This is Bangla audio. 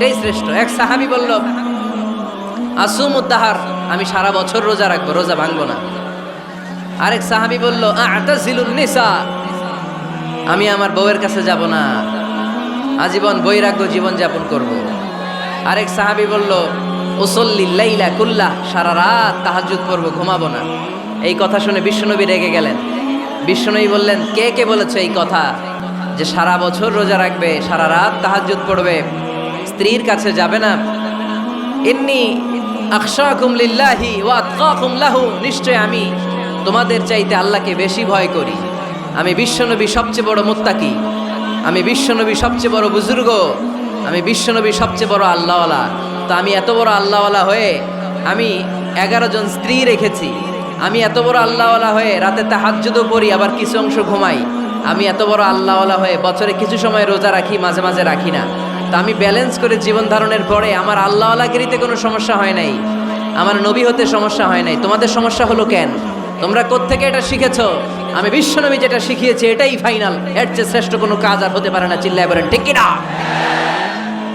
এটাই শ্রেষ্ঠ। এক সাহাবী বলল, আসুমুদ্দাহার, আমি সারা বছর রোজা রাখবো, রোজা ভাঙবো না। আরেক সাহাবী বলল, আ'তাজিলুন নিসা, আমি আমার বউয়ের কাছে যাব না, আজীবন বৈরাগ্য জীবন যাপন করব। আরেক সাহাবী বলল, উসল্লিল লাইলা কুল্লাহ, সারা রাত তাহাজ্জুদ পড়ব, ঘুমাবো না। এই কথা শুনে বিশ্বনবী রেগে গেলেন। বিশ্বনবী বললেন, কে কে বলেছে এই কথা যে সারা বছর রোজা রাখবে, সারা রাত তাহাজ্জুদ পড়বে, স্ত্রীর কাছে যাবে না? ইন্নী আখশাকুম লিল্লাহি ওয়া আতকাকুম লাহু, নিশ্চয় আমি তোমাদের চাইতে আল্লাহকে বেশি ভয় করি। আমি বিশ্বনবী সবচেয়ে বড় মুত্তাকি, আমি বিশ্বনবী সবচেয়ে বড় বুজুর্গ, আমি বিশ্বনবী সবচেয়ে বড় আল্লাহওয়ালা। তো আমি এত বড় আল্লাহওয়ালা হয়ে আমি 11 জন স্ত্রী রেখেছি, আমি এত বড় আল্লাহওয়ালা হয়ে রাতে তাহাজ্জুদও পড়ি, আবার কিছু অংশ ঘুমাই। আমি এত বড় আল্লাহওয়ালা হয়ে বছরে কিছু সময় রোজা রাখি, মাঝে মাঝে রাখি না। তা আমি ব্যালেন্স করে জীবন ধারণের পরে আমার আল্লাহওয়ালাগিরিতে কোনো সমস্যা হয় নাই, আমার নবী হতে সমস্যা হয় নাই। তোমাদের সমস্যা হলো কেন? তোমরা কোত্থেকে এটা শিখেছো? আমি বিশ্বনবী যেটা শিখিয়েছি এটাই ফাইনাল, এর চেয়ে শ্রেষ্ঠ কোনো কাজ আর হতে পারে না। চিল্লায় বলেন ঠিক কিনা?